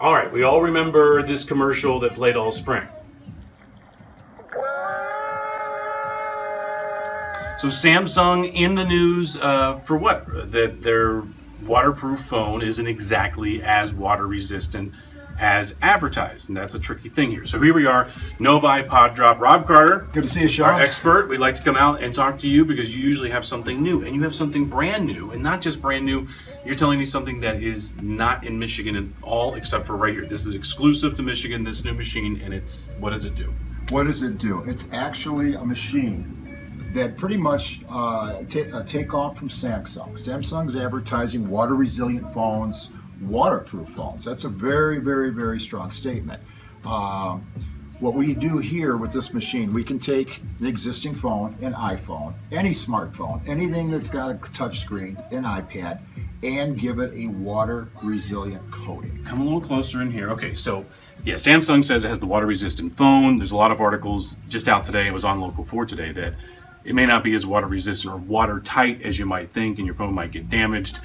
All right, we all remember this commercial that played all spring. So Samsung in the news for what? That their waterproof phone isn't exactly as water resistant as advertised, and that's a tricky thing here. So here we are, Novi Pod Drop. Rob Carter, good to see you, Shawn. Our expert. We'd like to come out and talk to you because you usually have something new, and you have something brand new, and not just brand new. You're telling me something that is not in Michigan at all, except for right here. This is exclusive to Michigan, this new machine, and it's, what does it do? What does it do? It's actually a machine that pretty much take off from Samsung. Samsung's advertising water resilient phones, waterproof phones. That's a very, very, very strong statement. What we do here with this machine, we can take an existing phone, an iPhone, any smartphone, anything that's got a touch screen, an iPad, and give it a water resilient coating. Come a little closer in here. Okay, so yeah, Samsung says it has the water resistant phone. There's a lot of articles just out today, it was on Local 4 today, that it may not be as water resistant or watertight as you might think, and your phone might get damaged.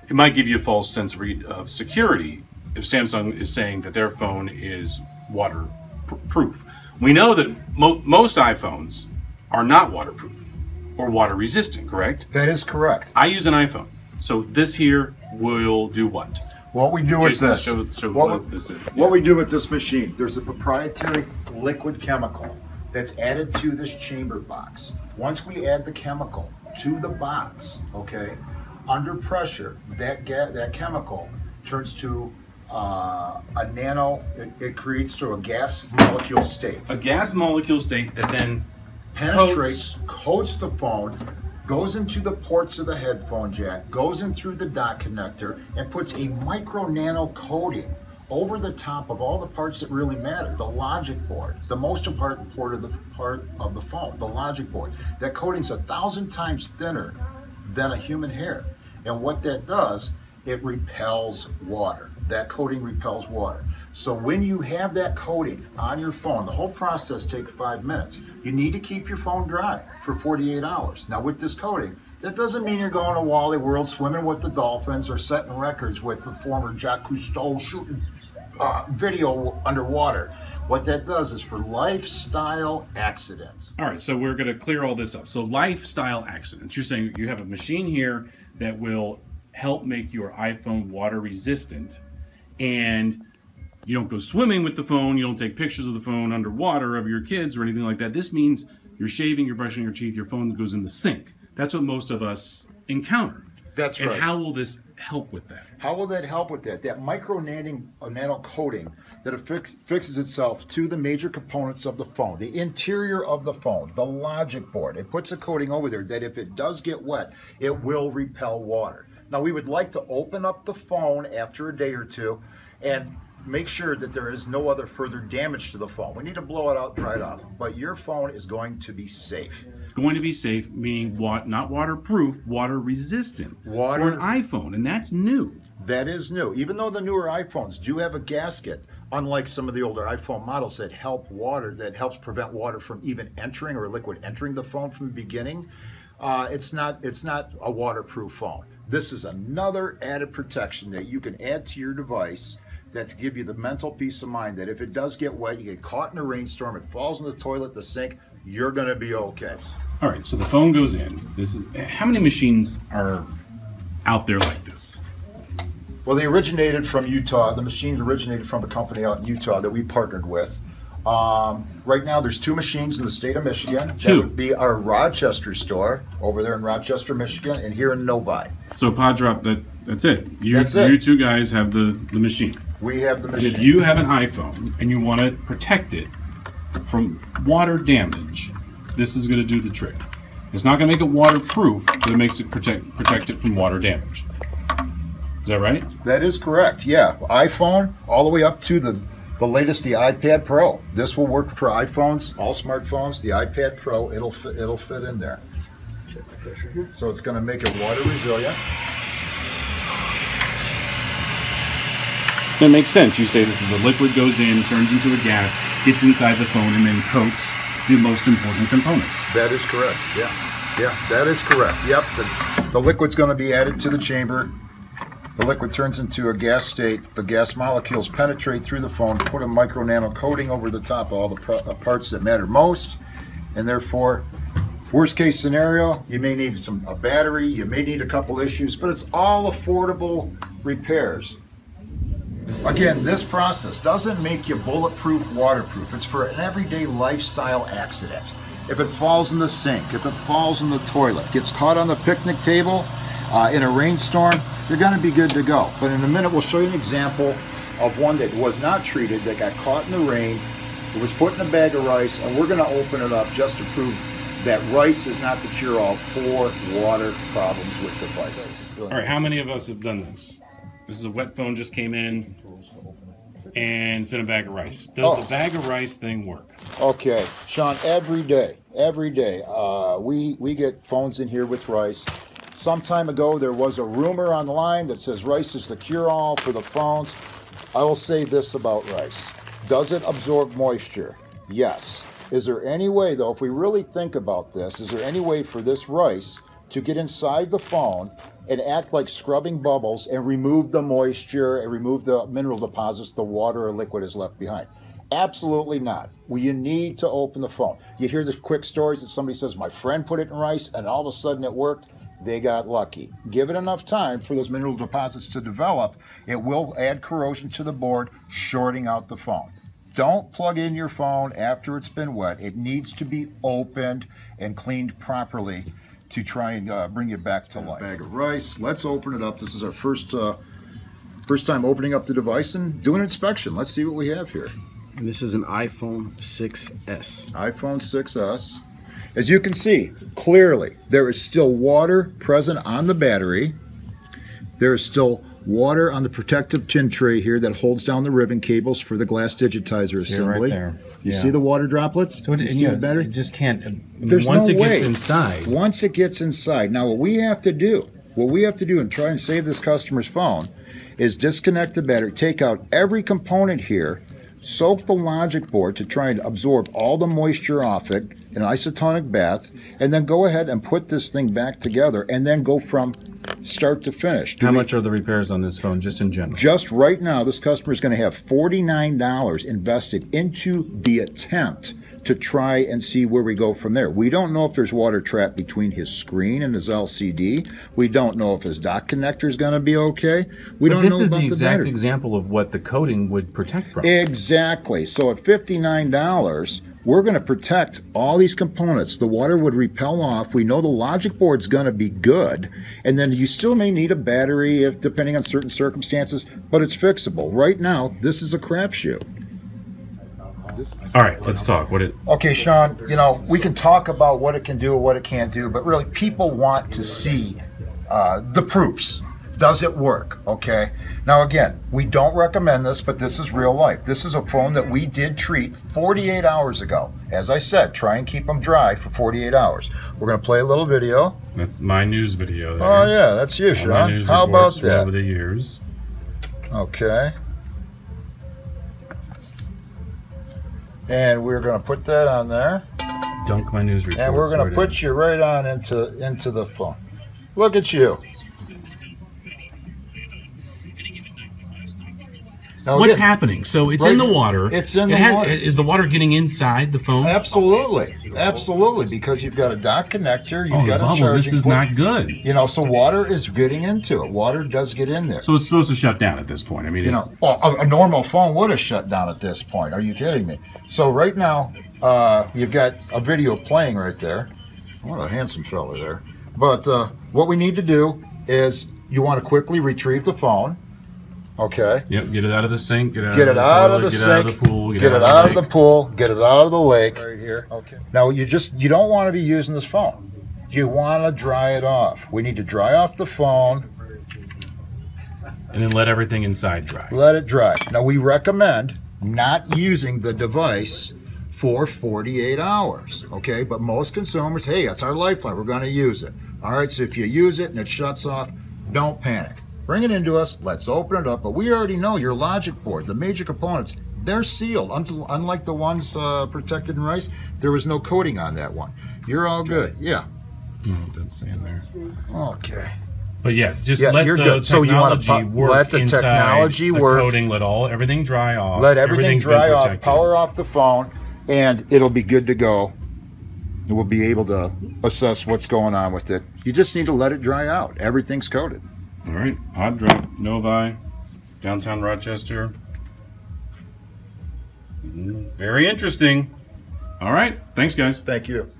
It might give you a false sense of security if Samsung is saying that their phone is waterproof. We know that most iPhones are not waterproof or water resistant, correct? That is correct. I use an iPhone, so this here will do what? What we do with this, show what this is. What we do with this machine, there's a proprietary liquid chemical that's added to this chamber box. Once we add the chemical to the box, okay, under pressure, that chemical turns to a nano, it creates to a gas molecule state. A gas molecule state that then penetrates, coats the phone, goes into the ports of the headphone jack, goes in through the dock connector, and puts a micro nano coating over the top of all the parts that really matter. The logic board, the most important part of the phone, the logic board. That coating's 1,000 times thinner than a human hair. And what that does, it repels water. That coating repels water. So when you have that coating on your phone, the whole process takes 5 minutes. You need to keep your phone dry for 48 hours. Now with this coating, that doesn't mean you're going to Wally World swimming with the dolphins or setting records with the former Jacques Cousteau shooting video underwater. What that does is for lifestyle accidents. All right, so we're going to clear all this up. So lifestyle accidents. You're saying you have a machine here that will help make your iPhone water resistant, and you don't go swimming with the phone, you don't take pictures of the phone underwater of your kids or anything like that. This means you're shaving, you're brushing your teeth, your phone goes in the sink. That's what most of us encounter. That's right. And how will this help with that? How will that help with that? That micro nano coating that fixes itself to the major components of the phone, the interior of the phone, the logic board. It puts a coating over there that if it does get wet, it will repel water. Now we would like to open up the phone after a day or two and make sure that there is no other further damage to the phone. We need to blow it out, dry it off, but your phone is going to be safe. Going to be safe, meaning not waterproof, water resistant for an iPhone, and that's new. That is new. Even though the newer iPhones do have a gasket, unlike some of the older iPhone models that helps prevent water from even entering or liquid entering the phone from the beginning, it's not a waterproof phone. This is another added protection that you can add to your device that to give you the mental peace of mind that if it does get wet, you get caught in a rainstorm, it falls in the toilet, the sink, you're going to be okay. All right, so the phone goes in. How many machines are out there like this? Well, they originated from Utah. The machines originated from a company out in Utah that we partnered with. Right now, there's 2 machines in the state of Michigan. 2. That would be our Rochester store over there in Rochester, Michigan, and here in Novi. So Pod Drop, that's it. That's it. You two guys have the machine. We have the machine. And if you have an iPhone and you want to protect it from water damage, this is going to do the trick. It's not going to make it waterproof, but it makes it protect it from water damage. Is that right? That is correct, yeah. iPhone, all the way up to the latest, the iPad Pro. This will work for iPhones, all smartphones, the iPad Pro, it'll fit in there. Check the pressure here. So it's going to make it water resilient. That makes sense. You say this is a liquid, goes in, turns into a gas, gets inside the phone, and then coats the most important components. That is correct, yeah. Yeah, that is correct. Yep, the liquid's going to be added to the chamber. The liquid turns into a gas state. The gas molecules penetrate through the phone, put a micro nano coating over the top of all the parts that matter most, and therefore, worst case scenario, you may need a battery, you may need a couple issues, but it's all affordable repairs. Again, this process doesn't make you bulletproof, waterproof. It's for an everyday lifestyle accident. If it falls in the sink, if it falls in the toilet, gets caught on the picnic table in a rainstorm, you're going to be good to go. But in a minute, we'll show you an example of one that was not treated, that got caught in the rain. It was put in a bag of rice, and we're going to open it up just to prove that rice is not the cure-all for water problems with devices. All right, how many of us have done this? This is a wet phone just came in, and it's in a bag of rice. Does the bag of rice thing work? Okay, Sean, every day, we get phones in here with rice. Some time ago, there was a rumor on the line that says rice is the cure-all for the phones. I will say this about rice. Does it absorb moisture? Yes. Is there any way, though, if we really think about this, is there any way for this rice to get inside the phone and act like scrubbing bubbles and remove the moisture and remove the mineral deposits the water or liquid is left behind? Absolutely not. Well, you need to open the phone. You hear the quick stories that somebody says, my friend put it in rice and all of a sudden it worked. They got lucky. Give it enough time for those mineral deposits to develop. It will add corrosion to the board, shorting out the phone. Don't plug in your phone after it's been wet. It needs to be opened and cleaned properly to try and bring it back to life. Bag of rice. Let's open it up. This is our first time opening up the device and doing an inspection. Let's see what we have here. And this is an iPhone 6s. iPhone 6s. As you can see, clearly, there is still water present on the battery. There is still water on the protective tin tray here that holds down the ribbon cables for the glass digitizer assembly. Right there. You see the water droplets? So you see the battery? It just can't. There's once no it way. gets inside. Once it gets inside. Now, what we have to do and try and save this customer's phone is disconnect the battery, take out every component here, soak the logic board to try and absorb all the moisture off it in an isotonic bath, and then go ahead and put this thing back together and then go from start to finish. How much are the repairs on this phone, just in general? Just right now, this customer is going to have $49 invested into the attempt to try and see where we go from there. We don't know if there's water trapped between his screen and his LCD. We don't know if his dock connector is going to be okay. We don't know about the battery. This is the exact example of what the coating would protect from. Exactly. So at $59, we're going to protect all these components. The water would repel off. We know the logic board's going to be good. And then you still may need a battery if, depending on certain circumstances, but it's fixable. Right now, this is a crapshoot. All right, let's talk. Okay, Sean, we can talk about what it can do or what it can't do, but really people want to see the proofs. Does it work? Okay. Now, again, we don't recommend this, but this is real life. This is a phone that we did treat 48 hours ago. As I said, try and keep them dry for 48 hours. We're going to play a little video. That's my news video there. Oh, yeah, that's you, Sean. How about that? Over the years. Okay. And we're going to put that on there. Dunk my news report. And we're going to put you right on into the phone. Look at you. Now, what's happening? So it's in the water. It's in the water. Is the water getting inside the phone? Absolutely. Absolutely. Because you've got a dock connector. You've got a charging This is not good. So water is getting into it. Water does get in there. So it's supposed to shut down at this point. I mean, a normal phone would have shut down at this point. Are you kidding me? So right now, you've got a video playing right there. What a handsome fella there. But what we need to do is you want to quickly retrieve the phone. Okay. Yep. Get it out of the sink. Get it out of the sink. Get it out of the pool. Get it out of the pool. Get it out of the lake. Right here. Okay. Now you don't want to be using this phone. You want to dry it off. We need to dry off the phone. And then let everything inside dry. Let it dry. Now we recommend not using the device for 48 hours. Okay. But most consumers, hey, that's our lifeline. We're going to use it. All right. So if you use it and it shuts off, don't panic. Bring it into us, let's open it up, but we already know your logic board, the major components, they're sealed. Unlike the ones protected in rice, there was no coating on that one. You're all good, yeah. No, it doesn't say in there. Okay. But yeah, just Yeah, let you're the good. So you wanna technology work let the inside technology the work. coating, let everything dry off. Let everything Everything's dry been off, protected. power off the phone, and it'll be good to go. We'll be able to assess what's going on with it. You just need to let it dry out. Everything's coated. All right, Hot Drop, Novi, downtown Rochester. Very interesting. All right, thanks guys. Thank you.